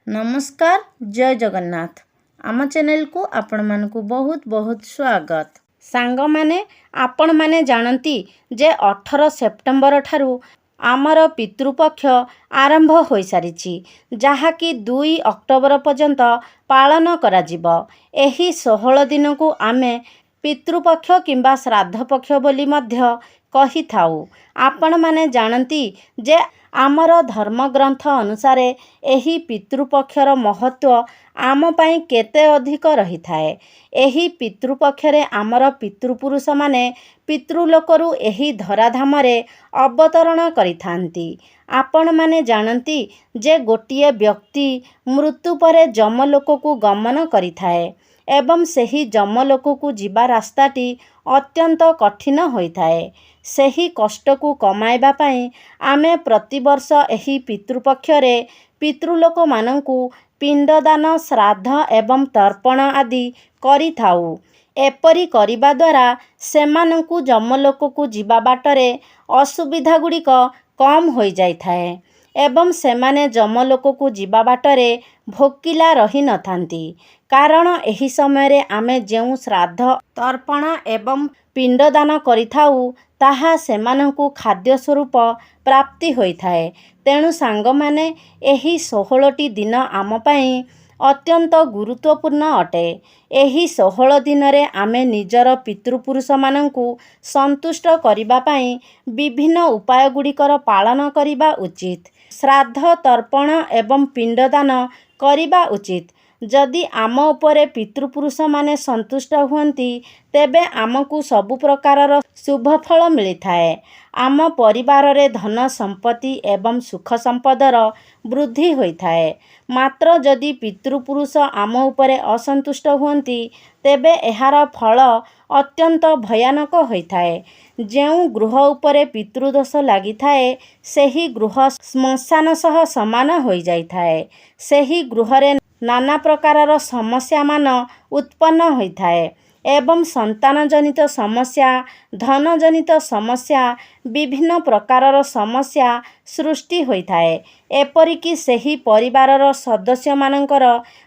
नमस्कार जय जगन्नाथ आम चैनल को आपण मानकु बहुत बहुत स्वागत। सांग माने आपण माने जानती जे 18 सेप्टेम्बर ठारू आमर पितृपक्ष आरंभ हो सारी जहाँकि 2 अक्टोबर पर्यंत पालन करा जिवो। एही 16 दिन को आमे पितृपक्ष किंबा श्राद्ध पक्ष बोली मध्य कही थाउ। आपण माने जानती जे आमर धर्मग्रंथ अनुसार एही पितृपक्षर महत्व आम पाई केते अधिक रही थाए। एही पितृपक्षरे आमर पितृपुरुष माने पितृलोकरू एही धराधामरे अवतरण करिथांती। आपण माने जानती जे गोटिए व्यक्ति मृत्यु परे जमलोक को गमन करिथाए एवं सही जमलोक को जीवा रास्ताटी अत्यंत कठिन होइथाए। सही कष्ट को कमाइबा पाई आमे प्रतिवर्ष एही पितृपक्षरे पितृलोक मानंकु पिंडदान श्राद्ध एवं तर्पण आदि करि थाउ। एपरी करिबा द्वारा सेमानंकु जमलोक को जीवा बाटरे असुविधा गुड़िक कम हो जाई थाए एवं सेमाने जमलोक को जीवा बाटरे भोकिला रही न थांती। कारण एही समय रे आमे जेउ श्राद्ध तर्पण एवं पिंडदान करिथाउ ताहा सेमानंकु खाद्य स्वरूप प्राप्ति होई थाए। तेणु सांग माने एही 16टी दिन आम पाई अत्यंत गुरुत्वपूर्ण अटे। एही 16 दिन रे आमे निजर पितृपुरुष मानंकु संतुष्ट करिबा पाई विभिन्न उपाय गुड़िकर पालन करिबा उचित। श्राद्ध तर्पण एवं पिंडदान करिबा उचित। जदि आम उपरे पितृपुरुष माने संतुष्ट हुअंती तेबे आमकु सबु प्रकारर शुभ फल मिली थाए। आम परिवार रे धन संपत्ति एवं सुख संपदर वृद्धि होई थाए। मात्र जदि पितृपुरुष आम उपरे असंतुष्ट हुअंती तेबे एहार फल अत्यंत भयानक होई थाए। जेउ गृह उपरे पितृदोष लागि थाए सेही गृह श्मशान सह समान होई जाई थाए। सेही गृह रे नाना प्रकारर समस्या मान उत्पन्न होई थाए एवं संतान जनित समस्या धन जनित समस्या विभिन्न प्रकारर समस्या सृष्टि होई थाए। एपरिकी सेही परिवारर सदस्य मानकर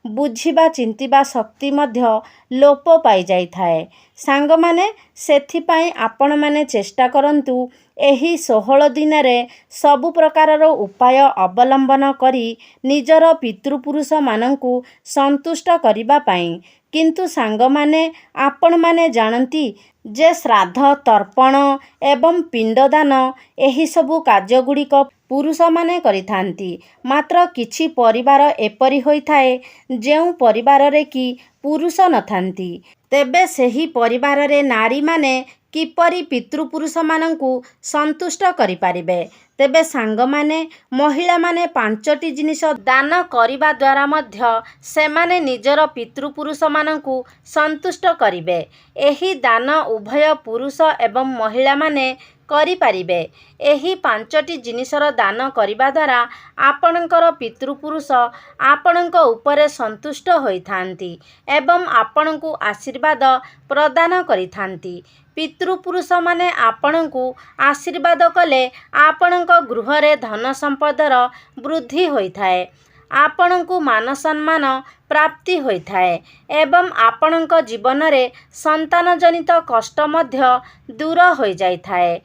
बुझिबा चिंतिबा शक्ति मध्य लोप पाई जाई थाए। सांग माने सेथिपाई आपण माने चेष्टा करंतु एही 16 दिन रे सबु प्रकारर उपाय अवलंबन करी निजर पितृपुरुष मानंकु संतुष्ट करिबा पाई। किंतु सांग माने आपण माने जानती जे श्राद्ध तर्पण एवं पिंडदान एही सबु कार्य गुड़िक पुरुष माने करिथांती। मात्र किछि परिवार एपरि होई थाए जेउ परिवार रे कि पुरुष नथांती तेबे सेही परिवार रे नारी माने किपरि पितृपुरुष मानंकु संतुष्ट करि पारिबे। तेबे सांग माने महिला माने 5टी जिनिस दान करिबा द्वारा मध्य सेमाने निजर पितृपुरुष मानंकु संतुष्ट करिबे। एही दान उभय पुरुष एवं महिला माने करि पारिबे। एही 5टी जिनिसर दान करिबा द्वारा आपणकर पितृपुरुष आपणक उपरे संतुष्ट होइथांती एवं आपणकु आशीर्वाद प्रदान करिथांती। पितृपुरुष माने आपणकु आशीर्वाद कले आपणक गृह रे धन संपदर वृद्धि होइथाए। आपणकु मान सम्मान प्राप्ति होइथाए एवं आपणक जीवन रे संतान जनित कष्ट मध्य दूर हो जाइथाए।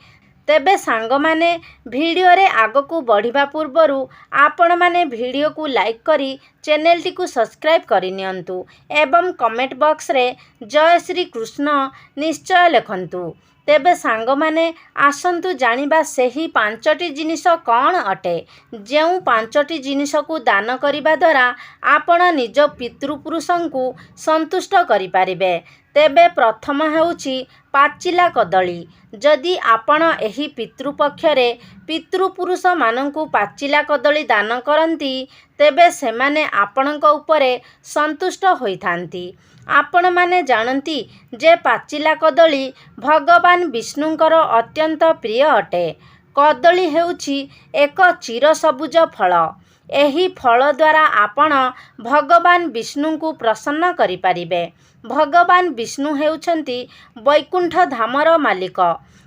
तेबे सांग माने वीडियो रे आगकु बढ़िबा पूर्वरु आपण माने वीडियो को लाइक करी चैनल टी को सब्सक्राइब करि नियंतु एवं कमेंट बॉक्स रे जय श्री कृष्ण निश्चय लिखंतु। तेबे सांग माने आसंतु जानिबा सेही 5टी जिनिस कौन अटे जेउ 5टी जिनिस को दान करिबा द्वारा आपण निज पितृपुरुषंकु संतुष्ट करि पारिबे। तेबे प्रथम हेउची पाचिला कदली। जदि आपण एही पितृपक्षरे पितृपुरुष मानंकु पाचिला कदली दान करंती तेबे सेमाने आपणक उपरे संतुष्ट होइथांती। आपण माने जानती जे पाचिला कदली भगवान विष्णुंकर अत्यंत प्रिय अटे। कदली हेउची एक चिर सबुज फल। ଏହି ଫଳ ଦ୍ୱାରା ଆପଣ ଭଗବାନ ବିଷ୍ଣୁଙ୍କୁ ପ୍ରସନ୍ନ କରିପାରିବେ। ଭଗବାନ ବିଷ୍ଣୁ ହେଉଛନ୍ତି ବୈକୁଣ୍ଠ ଧାମର ମାଲିକ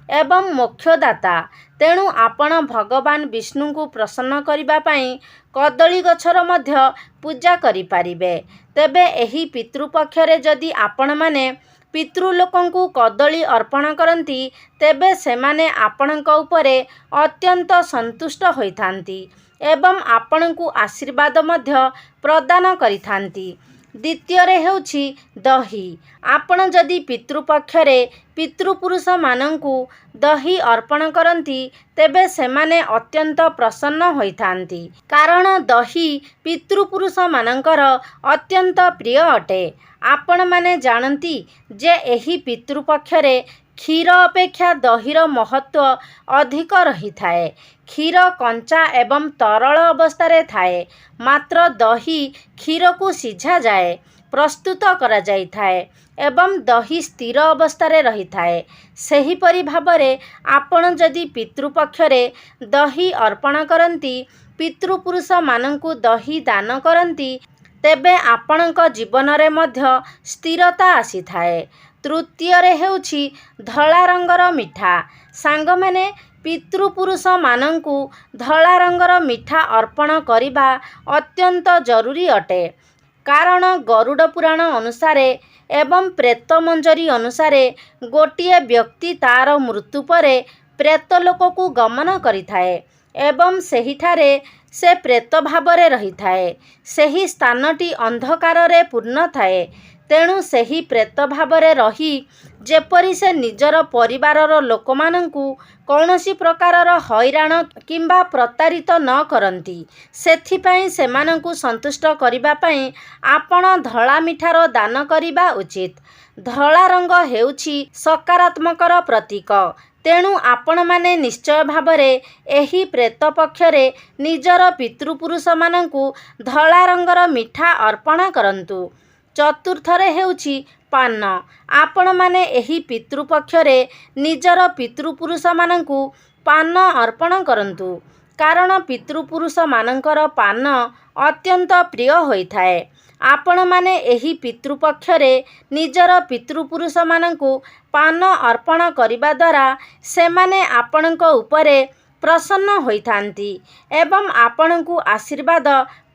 ଏବଂ ମୋକ୍ଷଦାତା। ତେଣୁ ଆପଣ ଭଗବାନ ବିଷ୍ଣୁଙ୍କୁ ପ୍ରସନ୍ନ କରିବା ପାଇଁ କଦଳୀ ଗଛର ମଧ୍ୟ ପୂଜା କରିପାରିବେ। ତେବେ ଏହି ପିତୃପକ୍ଷରେ ଯଦି ଆପଣମାନେ ପିତୃଲୋକଙ୍କୁ କଦଳୀ ଅର୍ପଣ କରନ୍ତି ତେବେ ସେମାନେ ଆପଣଙ୍କ ଉପରେ ଅତ୍ୟନ୍ତ ସନ୍ତୁଷ୍ଟ ହୋଇଥାନ୍ତି ଏବଂ ଆପଣଙ୍କୁ ଆଶୀର୍ବାଦ ମଧ୍ୟ ପ୍ରଦାନ କରିଥାନ୍ତି। ଦ୍ୱିତୀୟରେ ହେଉଛି ଦହି। ଆପଣ ଯଦି ପିତୃପକ୍ଷରେ ପିତୃପୁରୁଷମାନଙ୍କୁ ଦହି ଅର୍ପଣ କରନ୍ତି ତେବେ ସେମାନେ ଅତ୍ୟନ୍ତ ପ୍ରସନ୍ନ ହୋଇଥାନ୍ତି, କାରଣ ଦହି ପିତୃପୁରୁଷମାନଙ୍କର ଅତ୍ୟନ୍ତ ପ୍ରିୟ ଅଟେ। ଆପଣମାନେ ଜାଣନ୍ତି ଯେ ଏହି ପିତୃପକ୍ଷରେ କ୍ଷୀର ଅପେକ୍ଷା ଦହିର ମହତ୍ତ୍ୱ ଅଧିକ ରହିଥାଏ। କ୍ଷୀର କଞ୍ଚା ଏବଂ ତରଳ ଅବସ୍ଥାରେ ଥାଏ, ମାତ୍ର ଦହି କ୍ଷୀରକୁ ସିଝାଯାଏ, ପ୍ରସ୍ତୁତ କରାଯାଇଥାଏ ଏବଂ ଦହି ସ୍ଥିର ଅବସ୍ଥାରେ ରହିଥାଏ। ସେହିପରି ଭାବରେ ଆପଣ ଯଦି ପିତୃପକ୍ଷରେ ଦହି ଅର୍ପଣ କରନ୍ତି, ପିତୃପୁରୁଷମାନଙ୍କୁ ଦହି ଦାନ କରନ୍ତି, ତେବେ ଆପଣଙ୍କ ଜୀବନରେ ମଧ୍ୟ ସ୍ଥିରତା ଆସିଥାଏ। ତୃତୀୟରେ ହେଉଛି ଧଳା ରଙ୍ଗର ମିଠା। ସାଙ୍ଗମାନେ, ପିତୃପୁରୁଷମାନଙ୍କୁ ଧଳା ରଙ୍ଗର ମିଠା ଅର୍ପଣ କରିବା ଅତ୍ୟନ୍ତ ଜରୁରୀ ଅଟେ, କାରଣ ଗରୁଡ଼ ପୁରାଣ ଅନୁସାରେ ଏବଂ ପ୍ରେତ ମଞ୍ଜରୀ ଅନୁସାରେ ଗୋଟିଏ ବ୍ୟକ୍ତି ତା'ର ମୃତ୍ୟୁ ପରେ ପ୍ରେତଲୋକକୁ ଗମନ କରିଥାଏ ଏବଂ ସେହିଠାରେ ସେ ପ୍ରେତ ଭାବରେ ରହିଥାଏ। ସେହି ସ୍ଥାନଟି ଅନ୍ଧକାରରେ ପୂର୍ଣ୍ଣ ଥାଏ। ତେଣୁ ସେହି ପ୍ରେତ ଭାବରେ ରହି ଯେପରି ସେ ନିଜର ପରିବାରର ଲୋକମାନଙ୍କୁ କୌଣସି ପ୍ରକାରର ହଇରାଣ କିମ୍ବା ପ୍ରତାରିତ ନ କରନ୍ତି, ସେଥିପାଇଁ ସେମାନଙ୍କୁ ସନ୍ତୁଷ୍ଟ କରିବା ପାଇଁ ଆପଣ ଧଳା ମିଠାର ଦାନ କରିବା ଉଚିତ। ଧଳା ରଙ୍ଗ ହେଉଛି ସକାରାତ୍ମକର ପ୍ରତୀକ। ତେଣୁ ଆପଣମାନେ ନିଶ୍ଚୟ ଭାବରେ ଏହି ପ୍ରେତ ପକ୍ଷରେ ନିଜର ପିତୃପୁରୁଷମାନଙ୍କୁ ଧଳା ରଙ୍ଗର ମିଠା ଅର୍ପଣ କରନ୍ତୁ। ଚତୁର୍ଥରେ ହେଉଛି ପାନ। ଆପଣମାନେ ଏହି ପିତୃପକ୍ଷରେ ନିଜର ପିତୃପୁରୁଷମାନଙ୍କୁ ପାନ ଅର୍ପଣ କରନ୍ତୁ, କାରଣ ପିତୃପୁରୁଷମାନଙ୍କର ପାନ ଅତ୍ୟନ୍ତ ପ୍ରିୟ ହୋଇଥାଏ। ଆପଣମାନେ ଏହି ପିତୃପକ୍ଷରେ ନିଜର ପିତୃପୁରୁଷମାନଙ୍କୁ ପାନ ଅର୍ପଣ କରିବା ଦ୍ୱାରା ସେମାନେ ଆପଣଙ୍କ ଉପରେ ପ୍ରସନ୍ନ ହୋଇଥାନ୍ତି ଏବଂ ଆପଣଙ୍କୁ ଆଶୀର୍ବାଦ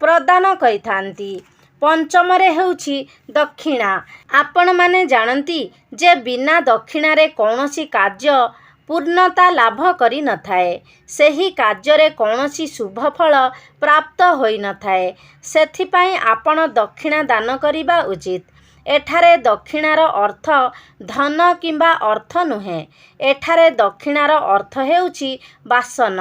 ପ୍ରଦାନ କରିଥାନ୍ତି। ପଞ୍ଚମରେ ହେଉଛି ଦକ୍ଷିଣା। ଆପଣମାନେ ଜାଣନ୍ତି ଯେ ବିନା ଦକ୍ଷିଣାରେ କୌଣସି କାର୍ଯ୍ୟ ପୂର୍ଣ୍ଣତା ଲାଭ କରିନଥାଏ। ସେହି କାର୍ଯ୍ୟରେ କୌଣସି ଶୁଭ ଫଳ ପ୍ରାପ୍ତ ହୋଇନଥାଏ। ସେଥିପାଇଁ ଆପଣ ଦକ୍ଷିଣା ଦାନ କରିବା ଉଚିତ। ଏଠାରେ ଦକ୍ଷିଣାର ଅର୍ଥ ଧନ କିମ୍ବା ଅର୍ଥ ନୁହେଁ। ଏଠାରେ ଦକ୍ଷିଣାର ଅର୍ଥ ହେଉଛି ବାସନ।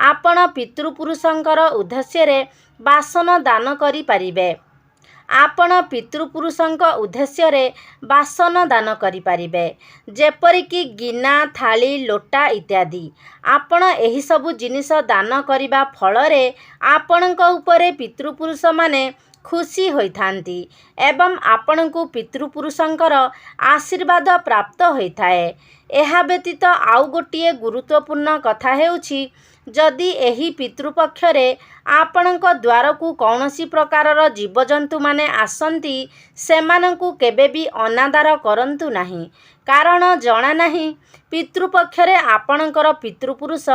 ଆପଣ ପିତୃପୁରୁଷଙ୍କର ଉଦ୍ଦେଶ୍ୟରେ ବାସନ ଦାନ କରିପାରିବେ। ଆପଣ ପିତୃପୁରୁଷଙ୍କ ଉଦ୍ଦେଶ୍ୟରେ ବାସନ ଦାନ କରିପାରିବେ, ଯେପରିକି ଗିନା, ଥାଳି, ଲୋଟା ଇତ୍ୟାଦି। ଆପଣ ଏହିସବୁ ଜିନିଷ ଦାନ କରିବା ଫଳରେ ଆପଣଙ୍କ ଉପରେ ପିତୃପୁରୁଷମାନେ ଖୁସି ହୋଇଥାନ୍ତି ଏବଂ ଆପଣଙ୍କୁ ପିତୃପୁରୁଷଙ୍କର ଆଶୀର୍ବାଦ ପ୍ରାପ୍ତ ହୋଇଥାଏ। ଏହା ବ୍ୟତୀତ ଆଉ ଗୋଟିଏ ଗୁରୁତ୍ୱପୂର୍ଣ୍ଣ କଥା ହେଉଛି, ଯଦି ଏହି ପିତୃପକ୍ଷରେ ଆପଣଙ୍କ ଦ୍ୱାରକୁ କୌଣସି ପ୍ରକାରର ଜୀବଜନ୍ତୁମାନେ ଆସନ୍ତି, ସେମାନଙ୍କୁ କେବେ ବି ଅନାଦର କରନ୍ତୁ ନାହିଁ, କାରଣ ଜଣାନାହିଁ ପିତୃପକ୍ଷରେ ଆପଣଙ୍କର ପିତୃପୁରୁଷ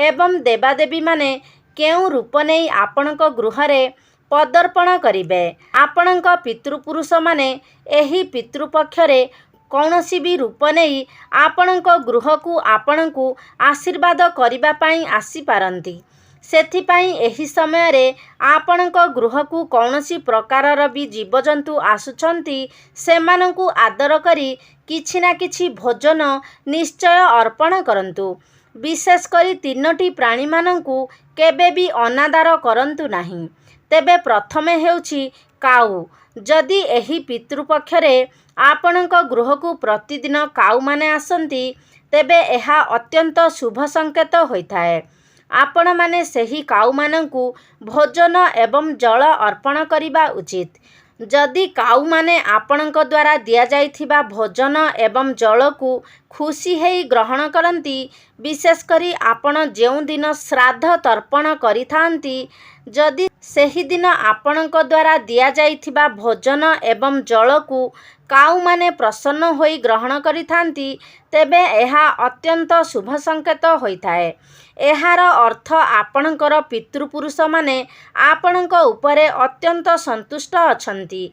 ଏବଂ ଦେବାଦେବୀମାନେ କେଉଁ ରୂପ ନେଇ ଆପଣଙ୍କ ଗୃହରେ ପଦାର୍ପଣ କରିବେ। ଆପଣଙ୍କ ପିତୃପୁରୁଷମାନେ ଏହି ପିତୃପକ୍ଷରେ କୌଣସି ବି ରୂପ ନେଇ ଆପଣଙ୍କ ଗୃହକୁ ଆପଣଙ୍କୁ ଆଶୀର୍ବାଦ କରିବା ପାଇଁ ଆସିପାରନ୍ତି। ସେଥିପାଇଁ ଏହି ସମୟରେ ଆପଣଙ୍କ ଗୃହକୁ କୌଣସି ପ୍ରକାରର ବି ଜୀବଜନ୍ତୁ ଆସୁଛନ୍ତି, ସେମାନଙ୍କୁ ଆଦର କରି କିଛି ନା କିଛି ଭୋଜନ ନିଶ୍ଚୟ ଅର୍ପଣ କରନ୍ତୁ। ବିଶେଷ କରି ତିନୋଟି ପ୍ରାଣୀମାନଙ୍କୁ କେବେ ବି ଅନାଦର କରନ୍ତୁ ନାହିଁ। ତେବେ ପ୍ରଥମେ ହେଉଛି କାଉ। ଯଦି ଏହି ପିତୃପକ୍ଷରେ ଆପଣଙ୍କ ଗୃହକୁ ପ୍ରତିଦିନ କାଉମାନେ ଆସନ୍ତି, ତେବେ ଏହା ଅତ୍ୟନ୍ତ ଶୁଭ ସଂକେତ ହୋଇଥାଏ। ଆପଣମାନେ ସେହି କାଉମାନଙ୍କୁ ଭୋଜନ ଏବଂ ଜଳ ଅର୍ପଣ କରିବା ଉଚିତ। ଯଦି କାଉମାନେ ଆପଣଙ୍କ ଦ୍ୱାରା ଦିଆଯାଇଥିବା ଭୋଜନ ଏବଂ ଜଳକୁ ଖୁସି ହେଇ ଗ୍ରହଣ କରନ୍ତି, ବିଶେଷ କରି ଆପଣ ଯେଉଁଦିନ ଶ୍ରାଦ୍ଧ ତର୍ପଣ କରିଥାନ୍ତି, ଯଦି ସେହିଦିନ ଆପଣଙ୍କ ଦ୍ୱାରା ଦିଆଯାଇଥିବା ଭୋଜନ ଏବଂ ଜଳକୁ କାଉମାନେ ପ୍ରସନ୍ନ ହୋଇ ଗ୍ରହଣ କରିଥାନ୍ତି, ତେବେ ଏହା ଅତ୍ୟନ୍ତ ଶୁଭ ସଂକେତ ହୋଇଥାଏ। ଏହାର ଅର୍ଥ ଆପଣଙ୍କର ପିତୃପୁରୁଷମାନେ ଆପଣଙ୍କ ଉପରେ ଅତ୍ୟନ୍ତ ସନ୍ତୁଷ୍ଟ ଅଛନ୍ତି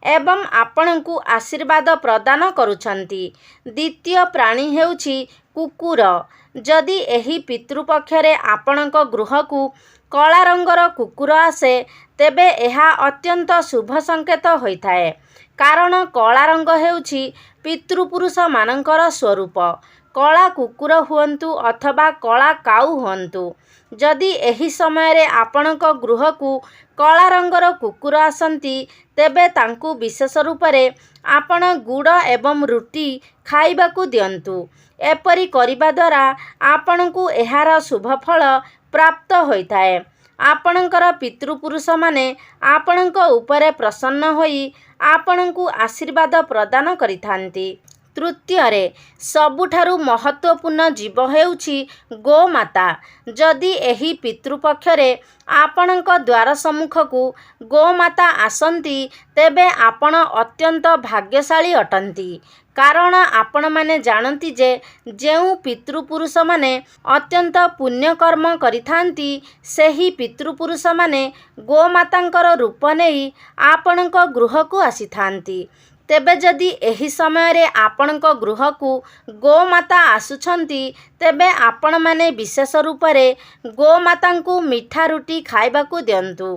ଏବଂ ଆପଣଙ୍କୁ ଆଶୀର୍ବାଦ ପ୍ରଦାନ କରୁଛନ୍ତି। ଦ୍ୱିତୀୟ ପ୍ରାଣୀ ହେଉଛି କୁକୁର। ଯଦି ଏହି ପିତୃପକ୍ଷରେ ଆପଣଙ୍କ ଗୃହକୁ କଳା ରଙ୍ଗର କୁକୁର ଆସେ, ତେବେ ଏହା ଅତ୍ୟନ୍ତ ଶୁଭ ସଂକେତ ହୋଇଥାଏ, କାରଣ କଳା ରଙ୍ଗ ହେଉଛି ପିତୃପୁରୁଷମାନଙ୍କର ସ୍ୱରୂପ। କଳା କୁକୁର ହୁଅନ୍ତୁ ଅଥବା କଳା କାଉ ହୁଅନ୍ତୁ, ଯଦି ଏହି ସମୟରେ ଆପଣଙ୍କ ଗୃହକୁ କଳା ରଙ୍ଗର କୁକୁର ଆସନ୍ତି, ତେବେ ତାଙ୍କୁ ବିଶେଷ ରୂପରେ ଆପଣ ଗୁଡ଼ ଏବଂ ରୁଟି ଖାଇବାକୁ ଦିଅନ୍ତୁ। ଏପରି କରିବା ଦ୍ୱାରା ଆପଣଙ୍କୁ ଏହାର ଶୁଭଫଳ ପ୍ରାପ୍ତ ହୋଇଥାଏ। ଆପଣଙ୍କର ପିତୃପୁରୁଷମାନେ ଆପଣଙ୍କ ଉପରେ ପ୍ରସନ୍ନ ହୋଇ ଆପଣଙ୍କୁ ଆଶୀର୍ବାଦ ପ୍ରଦାନ କରିଥାନ୍ତି। ତୃତୀୟରେ, ସବୁଠାରୁ ମହତ୍ତ୍ୱପୂର୍ଣ୍ଣ ଜୀବ ହେଉଛି ଗୋମାତା। ଯଦି ଏହି ପିତୃପକ୍ଷରେ ଆପଣଙ୍କ ଦ୍ୱାର ସମ୍ମୁଖକୁ ଗୋମାତା ଆସନ୍ତି, ତେବେ ଆପଣ ଅତ୍ୟନ୍ତ ଭାଗ୍ୟଶାଳୀ ଅଟନ୍ତି, କାରଣ ଆପଣମାନେ ଜାଣନ୍ତି ଯେ ଯେଉଁ ପିତୃପୁରୁଷମାନେ ଅତ୍ୟନ୍ତ ପୁଣ୍ୟକର୍ମ କରିଥାନ୍ତି, ସେହି ପିତୃପୁରୁଷମାନେ ଗୋମାତାଙ୍କର ରୂପ ନେଇ ଆପଣଙ୍କ ଗୃହକୁ ଆସିଥାନ୍ତି। ତେବେ ଯଦି ଏହି ସମୟରେ ଆପଣଙ୍କ ଗୃହକୁ ଗୋମାତା ଆସୁଛନ୍ତି, ତେବେ ଆପଣମାନେ ବିଶେଷ ରୂପରେ ଗୋମାତାଙ୍କୁ ମିଠା ରୁଟି ଖାଇବାକୁ ଦିଅନ୍ତୁ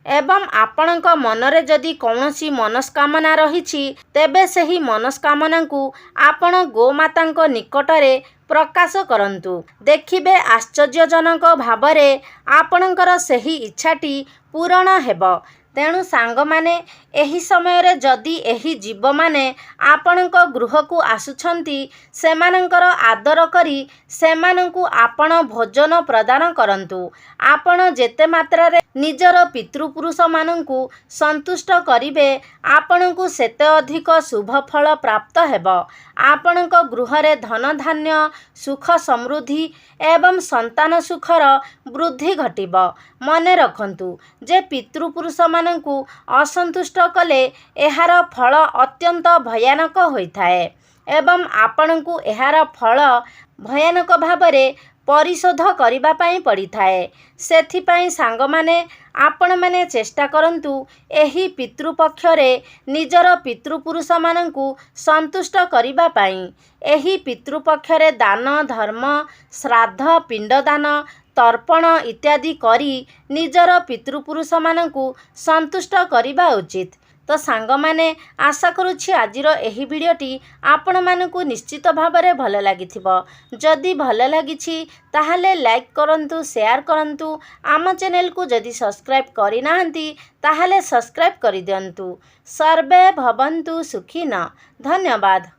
ଏବଂ ଆପଣଙ୍କ ମନରେ ଯଦି କୌଣସି ମନସ୍କାମନା ରହିଛି, ତେବେ ସେହି ମନସ୍କାମନାକୁ ଆପଣ ଗୋମାତାଙ୍କ ନିକଟରେ ପ୍ରକାଶ କରନ୍ତୁ। ଦେଖିବେ ଆଶ୍ଚର୍ଯ୍ୟଜନକ ଭାବରେ ଆପଣଙ୍କର ସେହି ଇଚ୍ଛାଟି ପୂରଣ ହେବ। ତେଣୁ ସାଙ୍ଗମାନେ, ଏହି ସମୟରେ ଯଦି ଏହି ଜୀବମାନେ ଆପଣଙ୍କ ଗୃହକୁ ଆସୁଛନ୍ତି, ସେମାନଙ୍କର ଆଦର କରି ସେମାନଙ୍କୁ ଆପଣ ଭୋଜନ ପ୍ରଦାନ କରନ୍ତୁ। ଆପଣ ଯେତେ ମାତ୍ରାରେ ନିଜର ପିତୃପୁରୁଷମାନଙ୍କୁ ସନ୍ତୁଷ୍ଟ କରିବେ, ଆପଣଙ୍କୁ ସେତେ ଅଧିକ ଶୁଭଫଳ ପ୍ରାପ୍ତ ହେବ। ଆପଣଙ୍କ ଗୃହରେ ଧନଧାନ୍ୟ, ସୁଖ ସମୃଦ୍ଧି ଏବଂ ସନ୍ତାନ ସୁଖର ବୃଦ୍ଧି ଘଟିବ। ମନେ ରଖନ୍ତୁ ଯେ ପିତୃପୁରୁଷମାନଙ୍କୁ ଅସନ୍ତୁଷ୍ଟ କଲେ ଏହାର ଫଳ ଅତ୍ୟନ୍ତ ଭୟାନକ ହୋଇଥାଏ ଏବଂ ଆପଣଙ୍କୁ ଏହାର ଫଳ ଭୟାନକ ଭାବରେ ପରିଶୋଧ କରିବା ପାଇଁ ପଡ଼ିଥାଏ। ସେଥିପାଇଁ ସାଙ୍ଗମାନେ, ଆପଣମାନେ ଚେଷ୍ଟା କରନ୍ତୁ ଏହି ପିତୃପକ୍ଷରେ ନିଜର ପିତୃପୁରୁଷମାନଙ୍କୁ ସନ୍ତୁଷ୍ଟ କରିବା ପାଇଁ। ଏହି ପିତୃପକ୍ଷରେ ଦାନ, ଧର୍ମ, ଶ୍ରାଦ୍ଧ, ପିଣ୍ଡଦାନ, ତର୍ପଣ ଇତ୍ୟାଦି କରି ନିଜର ପିତୃପୁରୁଷମାନଙ୍କୁ ସନ୍ତୁଷ୍ଟ କରିବା ଉଚିତ। ତ ସାଙ୍ଗମାନେ, ଆଶା କରୁଛି ଆଜିର ଏହି ଭିଡ଼ିଓଟି ଆପଣମାନଙ୍କୁ ନିଶ୍ଚିତ ଭାବରେ ଭଲ ଲାଗିଥିବ। ଯଦି ଭଲ ଲାଗିଛି ତାହେଲେ ଲାଇକ୍ କରନ୍ତୁ, ସେୟାର କରନ୍ତୁ। ଆମ ଚ୍ୟାନେଲକୁ ଯଦି ସବସ୍କ୍ରାଇବ୍ କରିନାହାନ୍ତି ତାହେଲେ ସବସ୍କ୍ରାଇବ୍ କରିଦିଅନ୍ତୁ। ସର୍ବେ ଭବନ୍ତୁ ସୁଖିନଃ। ଧନ୍ୟବାଦ।